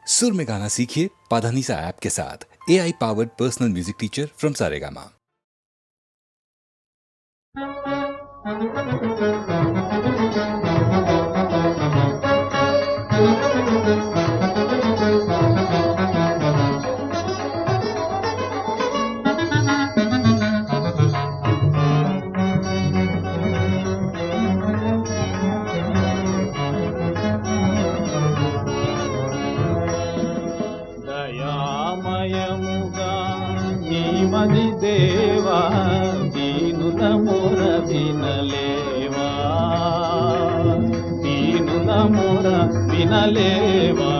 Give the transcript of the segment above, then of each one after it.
सुर में गाना सीखिए पाधानीसा ऐप के साथ। AI powered personal music teacher from Saregama. దయామయముగా నీమది దేవా దీనుల మొర వినలేవా, దీనుల మొర వినలేవా.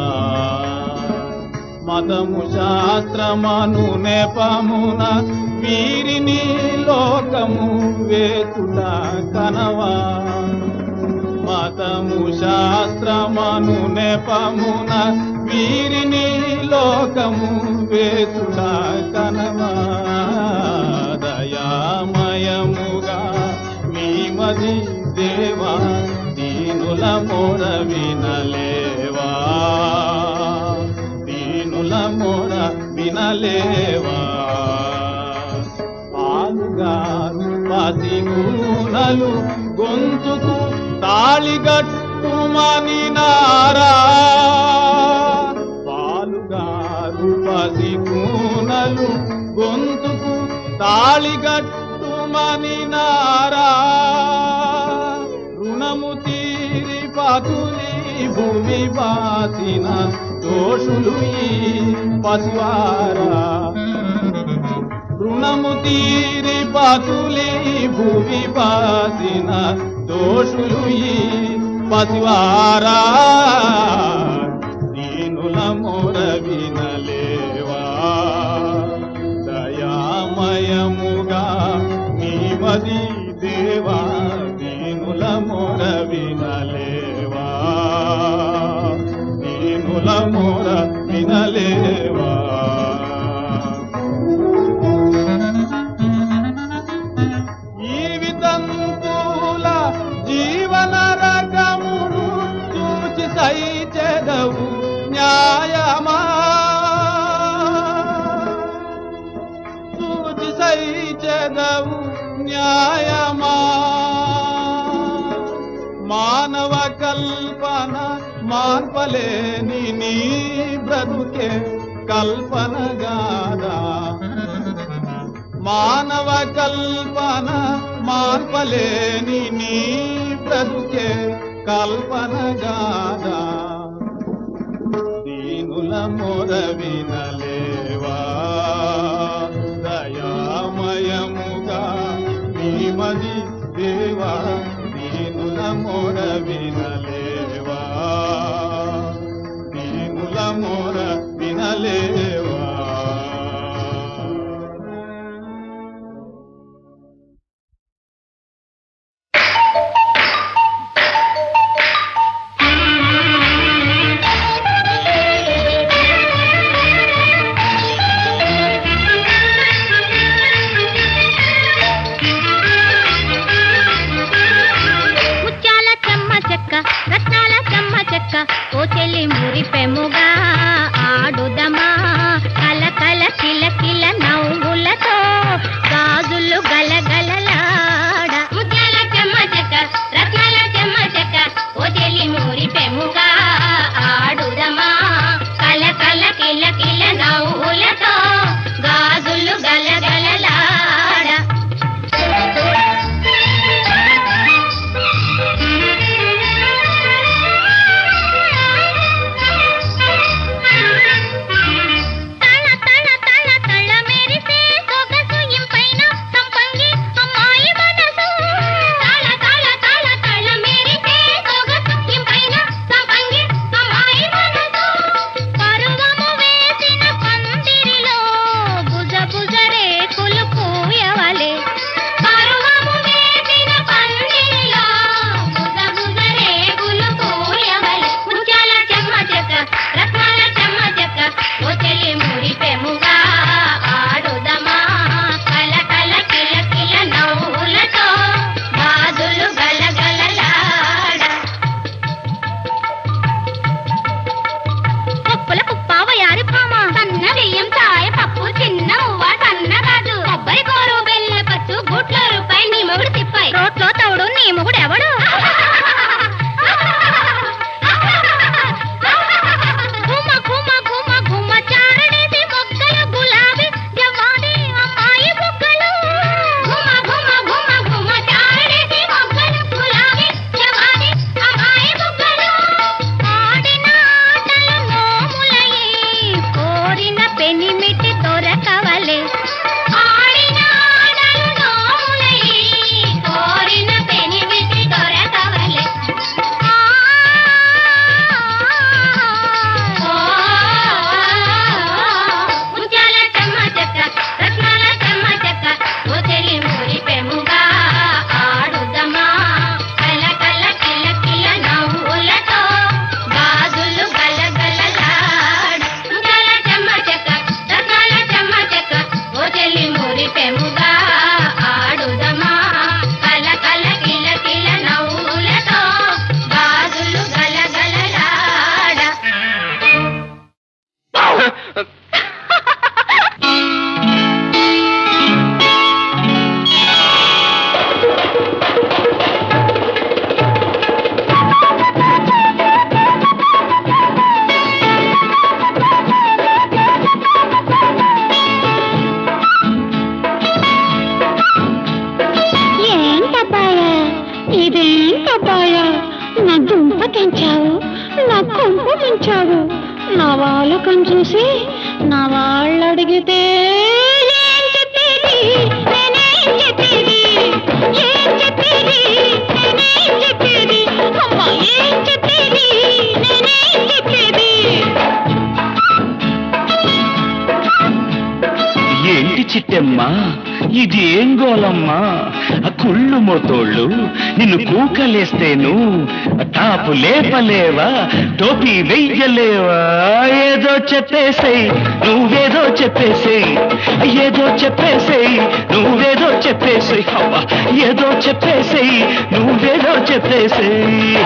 మతము శాస్త్రమను నెపమున వీరిని లోకము వేతుట కనవా. మతము శాస్త్రమను నెపమున వీరిని లోకము వేతుట కనవా. దయామయముగా మీమది దేవా దీనుల మొర వినలేవా, దీనుల మొర వినలేవా. పాలుగారు పసిగూనలు గొంతుకు తాళిగట్టుమని నారా. పాలుగారు పసిగూనలు గొంతుకు తాళిగట్టుమని నారా. రుణము తీరి పతులి భూమి బాసిన దోషులు ఈ పశువారా. రుణము తీరి పతులి భూమి బాసిన దోషులు ఈ పశువారా. దీనుల మొర వినలేవా, దయామయముగా నీమది దేవా దీనుల మొర వినలేవా, దీనుల మొర వినలేవా. జీవన రకమును చూచి సైచెదవు న్యాయమా, చూచి సైచెదవు న్యాయమా. మానవ కల్పన మార్పలేని నీ బ్రతుకే కల్పనగాదా. మానవ కల్పన మార్పలేని నీ బ్రతుకే కల్పనగాదా. దీనుల మొర వినలేవా, దయామయముగా నీమది దేవా దీనుల మొర వినలేవా, దీనుల మొర వినలేవా. రత్నాల చెమ్మ చెక్క ఓ చెల్లి మురిపెముగా ఆడుదమా. నా దుంప తెంచావు, నా కొంపు మించావు, నా వాళ్ళకం చూసి నా వాళ్ళు అడిగితే ఏం చెప్పేది, నేనేం చెప్పేది, ఏం చెప్పేది, నేనేం చెప్పేది, అమ్మా ఏం చెప్పేది, నేనేం చెప్పేది. ఏంటి చిట్టమ్మా ఇది ఏం గోలమ్మా? కుళ్ళు మోతోళ్ళు నిన్ను కూకలేస్తేను టాపు లేపలేవా, టోపీ వెయ్యలేవా? ఏదో చెప్పేసేయ్ నువ్వేదో చెప్పేసేయ్, ఏదో చెప్పేసేయ్ నువ్వేదో చెప్పేసేయ్, ఏదో చెప్పేసేయ్ నువ్వేదో చెప్పేసేయ్.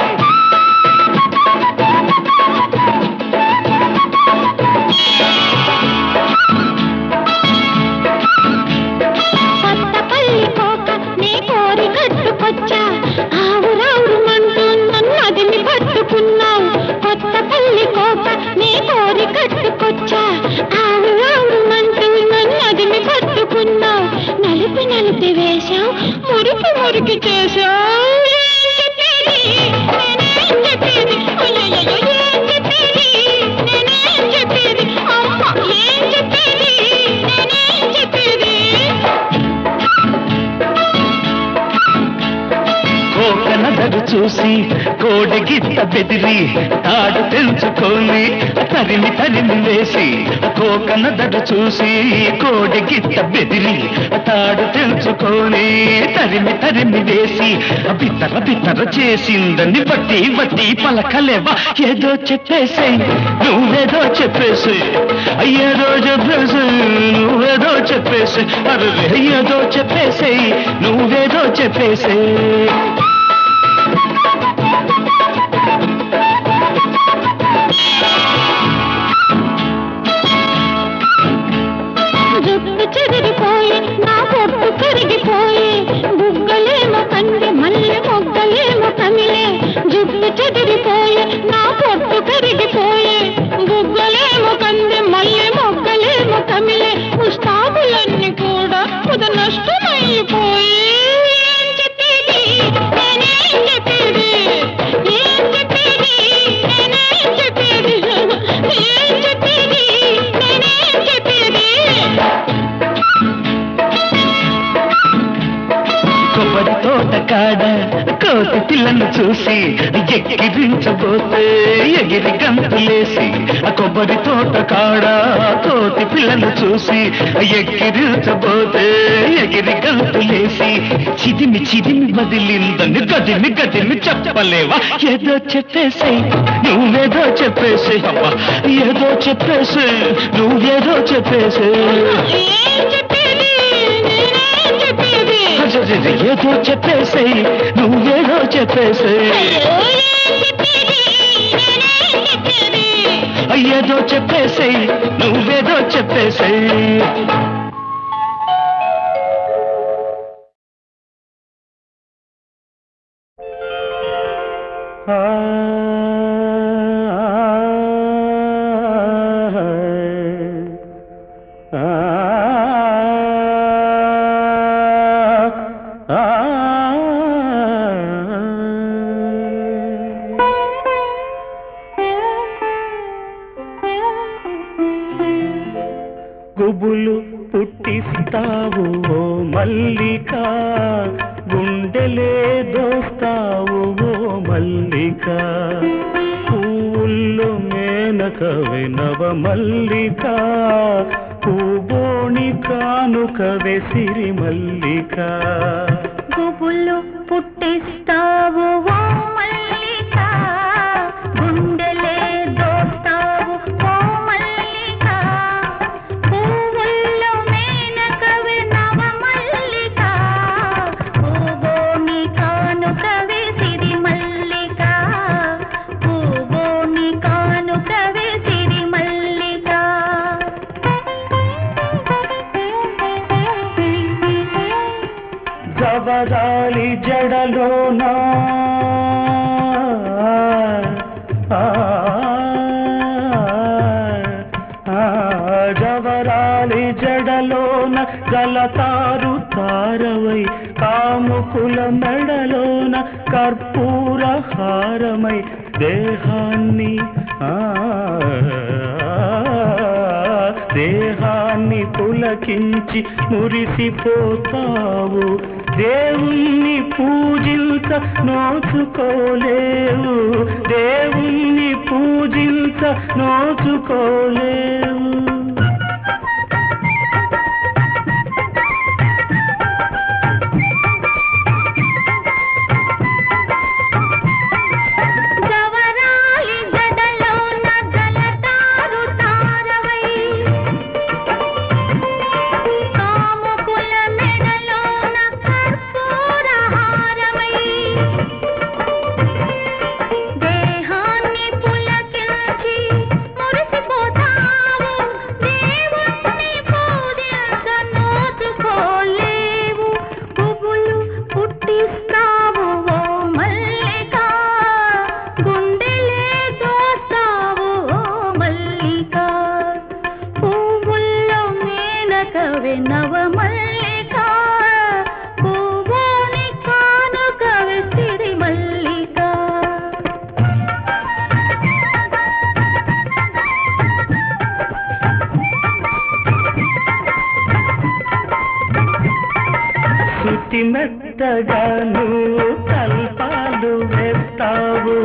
కట్టుకొచ్చా ఆవురావురు మంటూ నన్నదిని పట్టుకున్నావు, కొత్త పల్లి కోప నీ కోరి కట్టుకొచ్చా ఆవురావురు మంటూ నన్నదిని పట్టుకున్నావు, నలిపి నలిపి వేశావు, మురికి మురికి చేశావు. ఏం చెప్పేది, నేనేం చెప్పేది, ఏం చెప్పేది, నేనేం చెప్పేది, అమ్మ ఏం చెప్పేది, నేనేం చెప్పేది. కోకనదరు చూసి కోడగిత్త బెదిరి తాడు తెంచుకొని తరిమి తరిమి వేసి, కోకనదరు చూసి కోడగిత్త బెదిరి తాడు తెంచుకొని తరిమి తరిమి వేసి, బిత్తర బిత్తర చేసిందని బట్టి బట్టి పలకలేవా? ఏదో చెప్పేసేయ్ నువ్వేదో చెప్పేసేయ్, ఏదో చెప్పేసేయ్ నువ్వేదో చెప్పేసేయ్, అరే ఏదో చెప్పేసేయ్ నువ్వేదో చెప్పేసేయ్. జుట్టు చెదిరిపోయి నా పొట్టు కరిగిపోయి, బుగ్గలేమో కంది మల్లె మొగ్గలేమో కమిలే, జుట్టు చెదిరిపోయి నా పొట్టు కరిగిపోయి, బుగ్గలేమో కంది మల్లె మొగ్గలేమో కమిలే, పుష్పాకులన్నీ కూడా పుద నష్టమైపోయి. ఏం చెప్పేది, నేనేం చెప్పేది, ఏం చెప్పేది, నేనేం చెప్పేది, ఏం చెప్పేది, నేనేం చెప్పేది. కొబ్బరి తోట కాడ కోతి పిల్లను చూసి ఎక్కిరించబోతే ఎగిరి గంతులేసి, కొబ్బరి తోట కాడ కోతి పిల్లను చూసి ఎక్కిరించబోతే ఎగిరి గంతులేసి, చిదిమి చిదిమి వదిలిందని గదిమి గదిమి చెప్పలేవా? ఏదో చెప్పేసేయ్ నువ్వేదో చెప్పేసేయ్, అవ్వా ఏదో చెప్పేసేయ్ నువ్వేదో చెప్పేసేయ్. ఏదో చెప్పేసేయ్ నువ్వేదో చెప్పేసేయ్, ఏదో చెప్పేసేయ్ నువ్వేదో చెప్పేసేయ్. గుబులు పుట్టిస్తావు ఓ మల్లిక, గుండెలే దోస్తావు ఓ మల్లిక, పువ్వుల్లో మేనకవే నవ మల్లిక, పూబోణి కానుకవే సిరి మల్లిక. గుబులు పుట్టిస్తావు ఓ మల్లిక, గుండెలే దోస్తావు ఓ మల్లిక, పువ్వుల్లో మేనకవే నవ మల్లిక, పూబోని కానుకవే సిరి మల్లిక, పూబోని కానుకవే సిరి మల్లిక. జవరాలి జడలోనా జవరాలి జడలోన గలతారు తారవై కాముకుల మెడలోన కర్పూర హారమై దేహాన్ని పులకించి మురిసిపోతావు దేవుణ్ణి పూజించ నోచుకోలేవు దేవుణ్ణి పూజించ నోచుకోలేవు మెత్తగా నువ్వు కల్పాలు వేస్తావు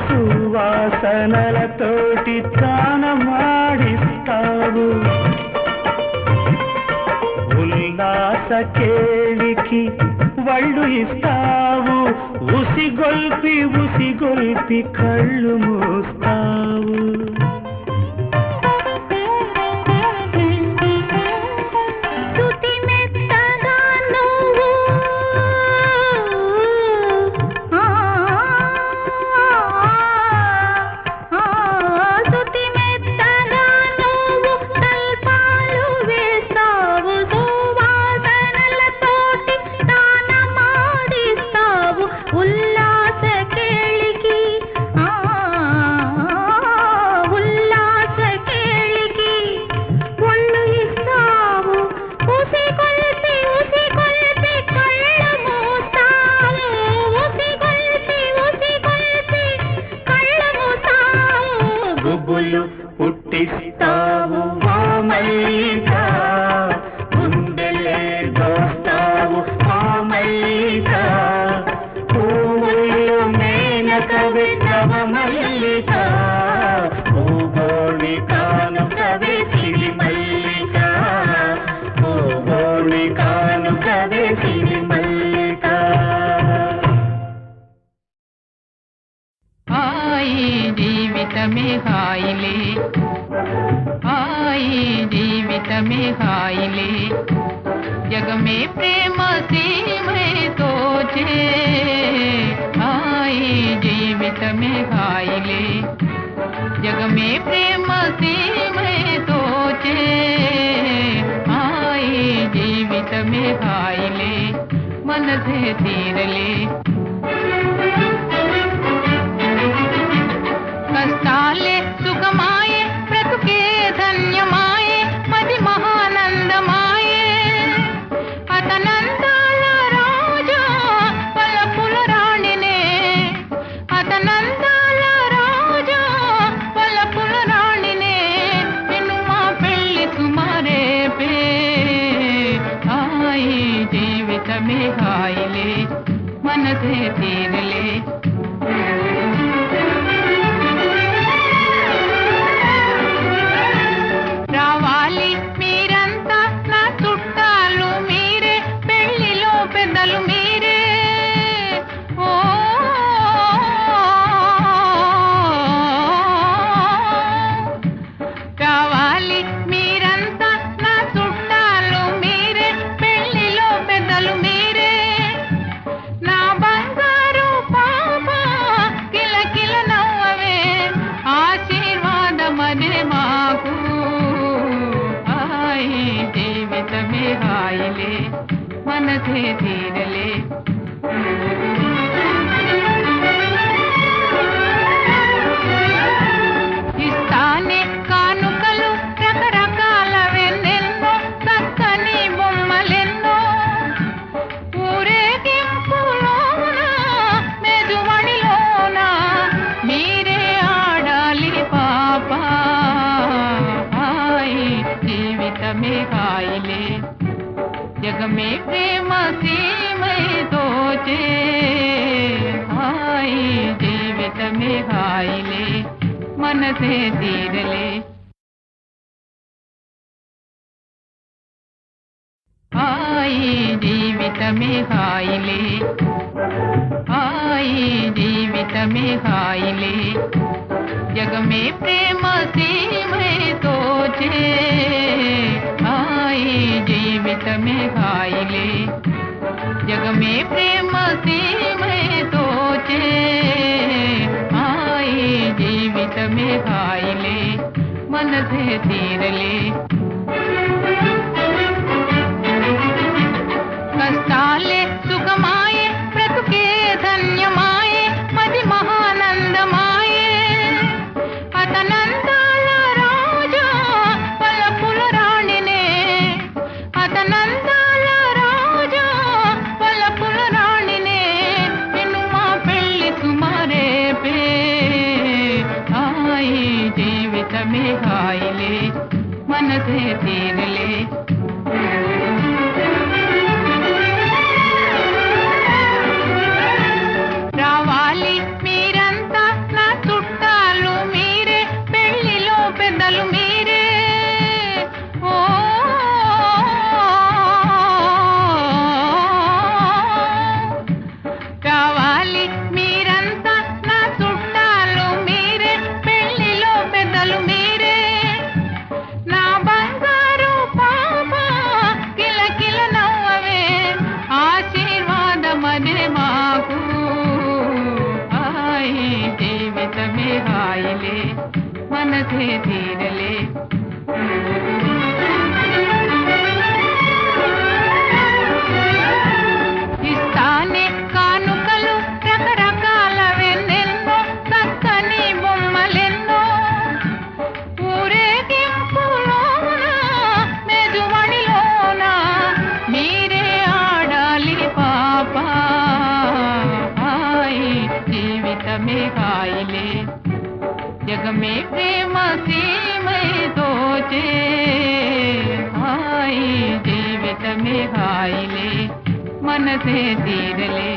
సువాసనలతోటి తానమాడిస్తావు ఉల్లాస కేళికి వళ్ళు ఇస్తావు ఉసిగొల్పి కళ్ళు మూస్తావు పుట్టిస్తావు ఓ మల్లికా గుండెలే దోస్తావు ఓ మల్లికా పువ్వులు మేనకవి నవ మల్లికా పూగోళి కానుకవే సిరి మల్లికా పూగోళి కానుకవే సిరి మల్లికా जीवित में हाइले आई जीवित में हाइले जग में प्रेम से मैं सोचे आई जीवित में हाइले जग में प्रेम से मैं सोचे आई जीवित में हाइले मन से तीरले कष्टाले सुखमाये ब्रतुके धन्यमाये मति महानंदमाये अतनंदाल राजा पलपुल राणिने अतनंदाल राजा पलपुल राणिने इनुमा पेल्ली तुम्हारे पे आई जीवित में हाइले मन से మనసే తీరలే. ఇస్తానే కానుకలు రకరకాల వెన్నెన్నో, చక్కని బొమ్మలెన్నో. ఊరేగింపులోన మెజువడిలోన మీరే ఆడాలి పాపా. హాయి జీవితమే హాయిలే, జగమే ప్రేమ సీమై తోచే. హాయి జీవితమే హాయిలే, మనసే తీరలే. హాయి జీవితమే హాయిలే, హాయి జీవితమే హాయిలే, జగమే ప్రేమ సీమై తోచే. హాయి జీవితమే హాయిలే, జగమే ప్రేమ సీమై తోచే. హాయి జీవితమే హాయిలే, మనసే తీరలే. కష్టాలే సుఖమాయే, బ్రతుకే ధన్యమాయే, మది మహానందమాయే. అతనందాల రాజా పలపుల రాణినే, అతనందాల రాజా పలపుల రాణినే. నిన్ను మా పెళ్లి సుమారేపే. హాయి జీవితమే హాయిలే, మనసే తీరలే. రావాలి మీరంతా నా చుట్టాలు మీరే, పెళ్లిలో పెద్దలు మీరే. ఓ రావాలి మీరంతా నా చుట్టాలు మీరే, పెళ్లిలో పెద్దలు మీరే. నా బంగారు పాప కిలకిల నవ్వవే, ఆశీర్వాదమదే మాకు. హాయి జీవితమే హాయిలే, మనసే తీరలే. ఇస్తానే కానుకలు రకరకాల వెన్నెన్నో, చక్కని బొమ్మలెన్నో. ఊరేగింపులోన మెజువడిలోన మీరే ఆడాలి పాపా. హాయి జీవితమే హాయిలే, జగమే ప్రేమ సీమై తోచే. హాయి జీవితమే హాయిలే, మనసే తీరలే.